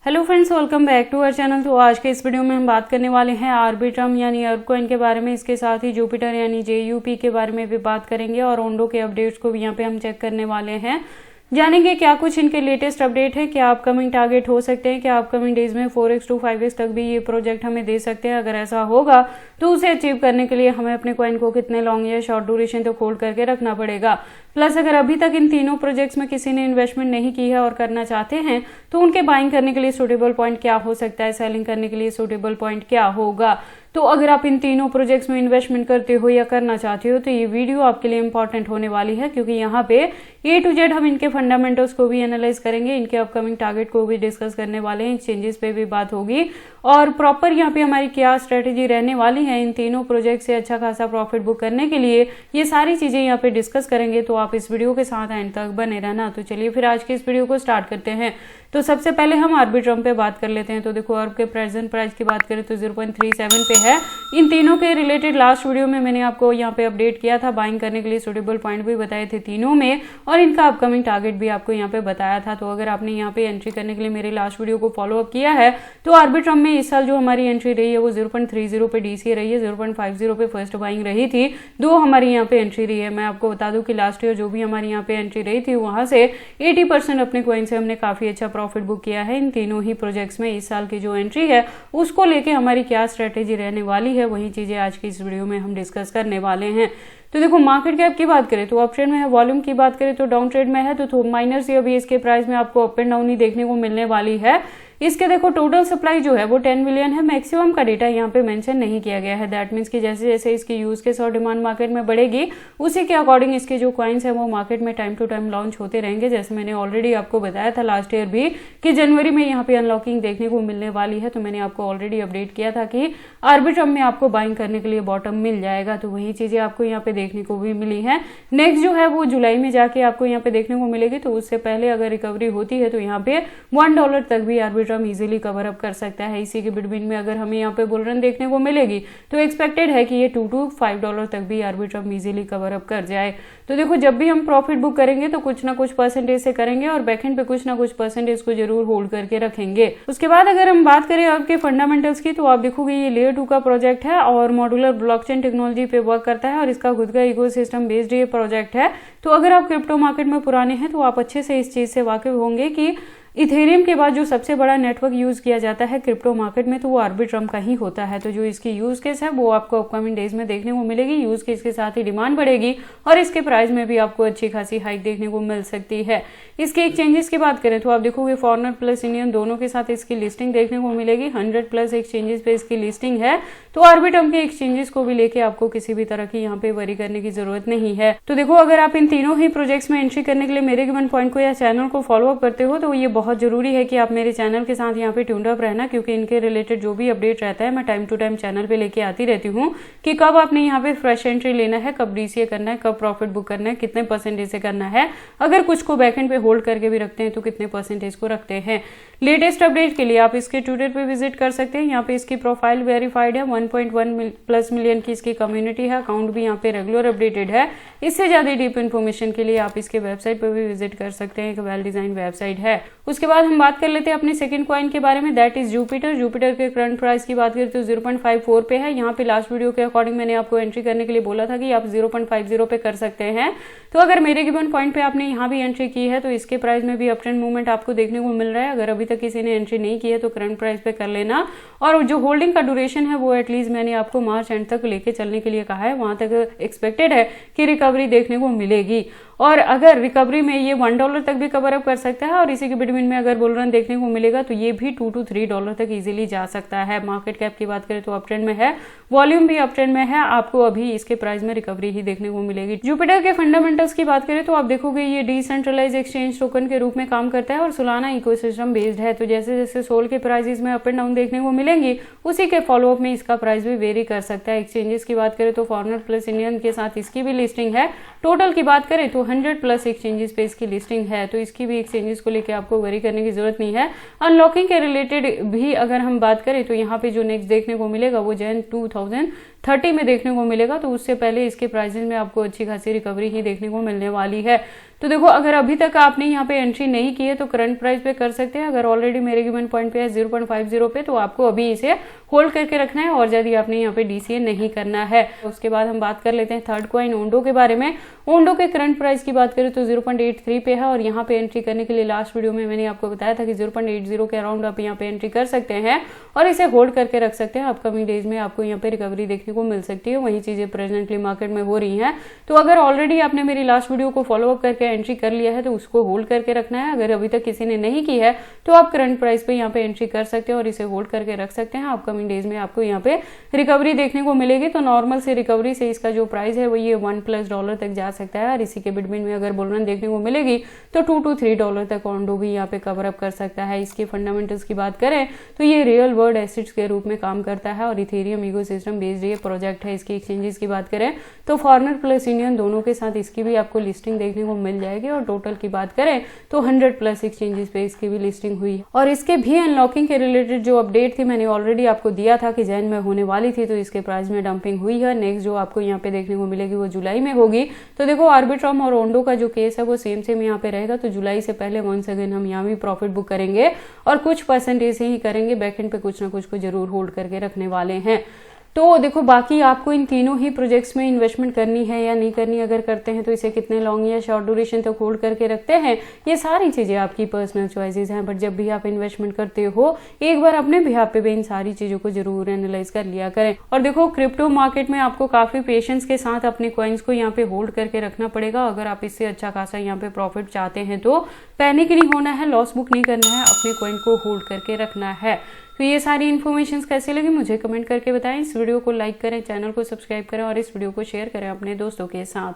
Hello friends, welcome back to our channel. तो आज के इस वीडियो में हम बात करने वाले हैं आर्बिट्रम यानी अर्ब कॉइन के बारे में। इसके साथ ही जुपिटर यानी JUP के बारे में भी बात करेंगे और ओंडो के अपडेट्स को भी यहाँ पे हम चेक करने वाले हैं। जानेंगे क्या कुछ इनके लेटेस्ट अपडेट है, क्या अपकमिंग टारगेट हो सकते हैं, क्या अपकमिंग डेज में 4x to 5x तक भी ये प्रोजेक्ट हमें दे सकते हैं। अगर ऐसा होगा तो उसे अचीव करने के लिए हमें अपने कॉइन को कितने लॉन्ग या शॉर्ट ड्यूरेशन तक होल्ड करके रखना पड़ेगा। प्लस अगर अभी तक इन तीनों प्रोजेक्ट्स में किसी ने इन्वेस्टमेंट नहीं की है और करना चाहते हैं तो उनके बाइंग करने के लिए सूटेबल पॉइंट क्या हो सकता है, सेलिंग करने के लिए सूटेबल पॉइंट क्या होगा। तो अगर आप इन तीनों प्रोजेक्ट्स में इन्वेस्टमेंट करते हो या करना चाहते हो तो ये वीडियो आपके लिए इंपॉर्टेंट होने वाली है, क्योंकि यहाँ पे A to Z हम इनके फंडामेंटल्स को भी एनालाइज करेंगे, इनके अपकमिंग टारगेट को भी डिस्कस करने वाले हैं, एक्सचेंजेस पे भी बात होगी और प्रॉपर यहाँ पे हमारी क्या स्ट्रेटेजी रहने वाली है इन तीनों प्रोजेक्ट से अच्छा खासा प्रॉफिट बुक करने के लिए। ये सारी चीजें यहाँ पे डिस्कस करेंगे, तो आप इस वीडियो के साथ एंड तक बने रहना। तो चलिए फिर आज के इस वीडियो को स्टार्ट करते हैं। तो सबसे पहले हम आर्बिट्रम पे बात कर लेते हैं। तो देखो अर्ब के प्रेजेंट प्राइस की बात करें तो 0.37 पे है। इन तीनों के रिलेटेड लास्ट वीडियो में मैंने आपको यहाँ पे अपडेट किया था, बाइंग करने के लिए सूटेबल पॉइंट भी बताए थे तीनों में और इनका अपकमिंग टारगेट भी आपको यहाँ पे बताया था। तो अगर आपने यहाँ पे एंट्री करने के लिए मेरे लास्ट वीडियो को फॉलो अप किया है तो आर्बिट्रम में इस साल जो हमारी एंट्री रही है वो 0.30 पे DCA रही है, 0.50 पे फर्स्ट बाइंग रही थी, दो हमारी यहाँ पे एंट्री रही है। मैं आपको बता दूं कि लास्ट ईयर जो भी हमारी यहाँ पे एंट्री रही थी वहां से 80% अपने कॉइन से हमने काफी अच्छा प्रॉफिट बुक किया है। इन तीनों ही प्रोजेक्ट्स में इस साल की जो एंट्री है उसको लेके हमारी क्या स्ट्रेटेजी रहने वाली है, वही चीजें आज की इस वीडियो में हम डिस्कस करने वाले हैं। तो देखो मार्केट कैप की बात करें तो अप ट्रेंड में है, वॉल्यूम की बात करें तो डाउन ट्रेंड में है, तो माइनर से अभी इसके प्राइस में आपको अप एंड डाउन ही देखने को मिलने वाली है। इसके देखो टोटल सप्लाई जो है वो 10 मिलियन है, मैक्सिमम का डेटा यहाँ पे मेंशन नहीं किया गया है। दैट मीन्स कि जैसे जैसे इसकी यूज केस और डिमांड मार्केट में बढ़ेगी उसी के अकॉर्डिंग इसके जो कॉइन्स है वो मार्केट में टाइम टू टाइम लॉन्च होते रहेंगे। जैसे मैंने ऑलरेडी आपको बताया था लास्ट ईयर भी कि जनवरी में यहाँ पे अनलॉकिंग देखने को मिलने वाली है, तो मैंने आपको ऑलरेडी अपडेट किया था कि आर्बिट्रम में आपको बाइंग करने के लिए बॉटम मिल जाएगा। तो वही चीजें आपको यहाँ पे देखने को भी मिली है। नेक्स्ट जो है वो जुलाई में जाके आपको यहाँ पे देखने को मिलेगी, तो उससे पहले अगर रिकवरी होती है तो यहाँ पे $1 तक भी आर्बिट्रम इजिली कवर अप कर सकता है। इसी के बिटवीन में अगर हमें यहाँ पे बुल रन देखने को मिलेगी तो एक्सपेक्टेड है कि ये $2 to $5 तक भी आर्बिट्रम इजीली कवर अप कर जाए। तो देखो जब भी हम प्रॉफिट बुक करेंगे तो कुछ ना कुछ परसेंटेज से करेंगे और बैकएंड पे कुछ ना कुछ परसेंटेज को जरूर होल्ड करके रखेंगे। उसके बाद अगर हम बात करें आपके फंडामेंटल्स की तो आप देखोगे ये लेयर 2 का प्रोजेक्ट है और मॉड्यूलर ब्लॉकचेन टेक्नोलॉजी पे वर्क करता है और इसका खुद का इकोसिस्टम बेस्ड ये प्रोजेक्ट है। तो अगर आप क्रिप्टो मार्केट में पुराने हैं तो आप अच्छे से इस चीज से वाकिफ होंगे कि इथेरियम के बाद जो सबसे बड़ा नेटवर्क यूज किया जाता है क्रिप्टो मार्केट में तो वो आर्बिट्रम का ही होता है। तो जो इसकी यूज केस है वो आपको अपकमिंग डेज में देखने को मिलेगी। यूज केस के साथ ही डिमांड बढ़ेगी और इसके प्राइस में भी आपको अच्छी खासी हाइक देखने को मिल सकती है। इसके एक्सचेंजेस की बात करें तो आप देखोगे फॉरेनर प्लस इंडियन दोनों के साथ इसकी लिस्टिंग देखने को मिलेगी। 100+ एक्सचेंजेस पे इसकी लिस्टिंग है, तो आर्बिट्रम के एक्सचेंजेस को भी लेके आपको किसी भी तरह की यहाँ पे वरी करने की जरूरत नहीं है। तो देखो अगर आप इन तीनों ही प्रोजेक्ट्स में एंट्री करने के लिए मेरे गिवन पॉइंट को या चैनल को फॉलो अप करते हो तो ये बहुत जरूरी है कि आप मेरे चैनल के साथ यहाँ पे ट्यून्ड अप रहना, क्योंकि इनके रिलेटेड जो भी अपडेट रहता है मैं टाइम टू टाइम चैनल पे लेके आती रहती हूँ कि कब आपने यहाँ पे फ्रेश एंट्री लेना है, कब DCA करना है, कब प्रॉफिट बुक करना है, कितने परसेंटेज से करना है, अगर कुछ को बैकएंड पे होल्ड करके भी रखते हैं तो कितने परसेंटेज को रखते हैं। लेटेस्ट अपडेट के लिए आप इसके ट्विटर पे विजिट कर सकते हैं। यहाँ पे इसकी प्रोफाइल वेरीफाइड है, 1.1+ मिलियन की इसकी कम्युनिटी है, अकाउंट भी यहाँ पे रेगुलर अपडेटेड है। इससे ज्यादा डीप इन्फॉर्मेशन के लिए आप इसके वेबसाइट पे भी विजिट कर सकते हैं, एक वेल डिजाइन वेबसाइट है। उसके बाद हम बात कर लेते हैं अपने सेकंड कॉइन के बारे में, दैट इज जुपिटर। जुपिटर के करंट प्राइस की बात करें तो 0.54 पे है। यहाँ पे लास्ट वीडियो के अकॉर्डिंग मैंने आपको एंट्री करने के लिए बोला था कि आप 0.50 पे कर सकते हैं। तो अगर मेरे गिवन पॉइंट पे आपने यहाँ भी एंट्री की है तो इसके प्राइस में भी अप ट्रेंड मूवमेंट आपको देखने को मिल रहा है। अगर अभी तक किसी ने एंट्री नहीं की है तो करंट प्राइस पे कर लेना, और जो होल्डिंग का ड्यूरेशन है वो एटलीस्ट मैंने आपको मार्च एंड तक लेके चलने के लिए कहा है। वहां तक एक्सपेक्टेड है कि रिकवरी देखने को मिलेगी और अगर रिकवरी में ये $1 तक भी कवर अप कर सकता है और इसी के बिटवीन में अगर बुल रन देखने को मिलेगा तो ये भी $2 to $3 तक इजीली जा सकता है। मार्केट कैप की बात करें तो अप ट्रेंड में है, वॉल्यूम भी अप ट्रेंड में है, आपको अभी इसके प्राइस में रिकवरी ही देखने को मिलेगी। जुपिटर के फंडामेंटल्स की बात करें तो आप देखोगे ये डिसेंट्रलाइज एक्सचेंज टोकन के रूप में काम करता है और सोलाना इकोसिस्टम बेस्ड है। तो जैसे जैसे सोल के प्राइसेस में अप एंड डाउन देखने को मिलेंगी उसी के फॉलोअप में इसका प्राइस भी वेरी कर सकता है। एक्सचेंजेस की बात करें तो फॉरेनर प्लस इंडियन के साथ इसकी भी लिस्टिंग है। टोटल की बात करें तो 100+ एक्सचेंजेस पे इसकी लिस्टिंग है, तो इसकी भी एक्सचेंजेस को लेकर आपको वरी करने की जरूरत नहीं है। अनलॉकिंग के रिलेटेड भी अगर हम बात करें तो यहाँ पे जो नेक्स्ट देखने को मिलेगा वो जैन 2030 में देखने को मिलेगा, तो उससे पहले इसके प्राइसेस में आपको अच्छी खासी रिकवरी ही देखने को मिलने वाली है। तो देखो अगर अभी तक आपने यहाँ पे एंट्री नहीं की है तो करंट प्राइस पे कर सकते हैं। अगर ऑलरेडी मेरे गिवन पॉइंट पे है 0.50 पे तो आपको अभी इसे होल्ड करके रखना है और ज्यादा आपने यहाँ पे डीसीए नहीं करना है। उसके बाद हम बात कर लेते हैं थर्ड कॉइन ओंडो के बारे में। ओंडो के करंट प्राइस की बात करें तो 0.83 पे है और यहाँ पे एंट्री करने के लिए लास्ट वीडियो में मैंने आपको बताया था कि 0.80 के अराउंड आप यहाँ पे एंट्री कर सकते हैं और इसे होल्ड करके रख सकते हैं। अपकमिंग डेज में आपको यहाँ पे रिकवरी देखने को मिल सकती है। वही चीजें प्रेजेंटली मार्केट में हो रही हैं। तो अगर ऑलरेडी आपने मेरी लास्ट वीडियो को फॉलोअप करके एंट्री कर लिया है तो उसको होल्ड करके रखना है। अगर अभी तक किसी ने नहीं की है तो आप करंट प्राइस पे यहाँ पे एंट्री कर सकते हैं और इसे होल्ड करके रख सकते हैं। अपकमिंग डेज में आपको यहाँ पे रिकवरी देखने को मिलेगी। तो नॉर्मल से रिकवरी से इसका जो प्राइस है वो ये $1+ तक जा सकता है और इसी के बिटवीन में अगर बुल रन देखने को मिलेगी तो $2 to $3 तक ओंडो भी यहाँ पे कवर अप कर सकता है। इसके फंडामेंटल्स की बात करें तो ये रियल वर्ल्ड एसेट्स के रूप में काम करता है और इथेरियम इकोसिस्टम बेस्ड ये प्रोजेक्ट है। इसकी एक्सचेंजेस की बात करें तो फॉरेनर प्लस इंडियन दोनों के साथ इसकी भी आपको लिस्टिंग देखने को मिल जाएगी और टोटल की बात करें तो 100+ एक्सचेंजेस पे इसकी भी लिस्टिंग हुई और इसके भी अनलॉकिंग के रिलेटेड जो अपडेट थी मैंने ऑलरेडी आपको दिया था कि जैन में होने वाली थी तो इसके प्राइस में डंपिंग हुई है। नेक्स्ट जो आपको यहाँ पे देखने को मिलेगी वो जुलाई में होगी। तो देखो आर्बिट्रम और ओंडो का जो केस है वो सेम यहाँ पे रहेगा। तो जुलाई से पहले वंस अगेन हम यहाँ भी प्रॉफिट बुक करेंगे और कुछ परसेंटेज ही करेंगे। बैकएंड पे कुछ ना कुछ को जरूर होल्ड करके रखने वाले हैं। तो देखो बाकी आपको इन तीनों ही प्रोजेक्ट्स में इन्वेस्टमेंट करनी है या नहीं करनी, अगर करते हैं तो इसे कितने लॉन्ग या शॉर्ट ड्यूरेशन तक होल्ड करके रखते हैं, ये सारी चीजें आपकी पर्सनल चॉइसेस हैं। बट जब भी आप इन्वेस्टमेंट करते हो एक बार अपने बिहाफ पे भी इन सारी चीजों को जरूर एनालाइज कर लिया करें। और देखो क्रिप्टो मार्केट में आपको काफी पेशेंस के साथ अपने कॉइन्स को यहाँ पे होल्ड करके रखना पड़ेगा। अगर आप इससे अच्छा खासा यहाँ पे प्रॉफिट चाहते हैं तो पैनिक नहीं होना है, लॉस बुक नहीं करना है, अपने कॉइन को होल्ड करके रखना है। तो ये सारी इन्फॉर्मेशन कैसे लगी मुझे कमेंट करके बताएं। इस वीडियो को लाइक करें, चैनल को सब्सक्राइब करें और इस वीडियो को शेयर करें अपने दोस्तों के साथ।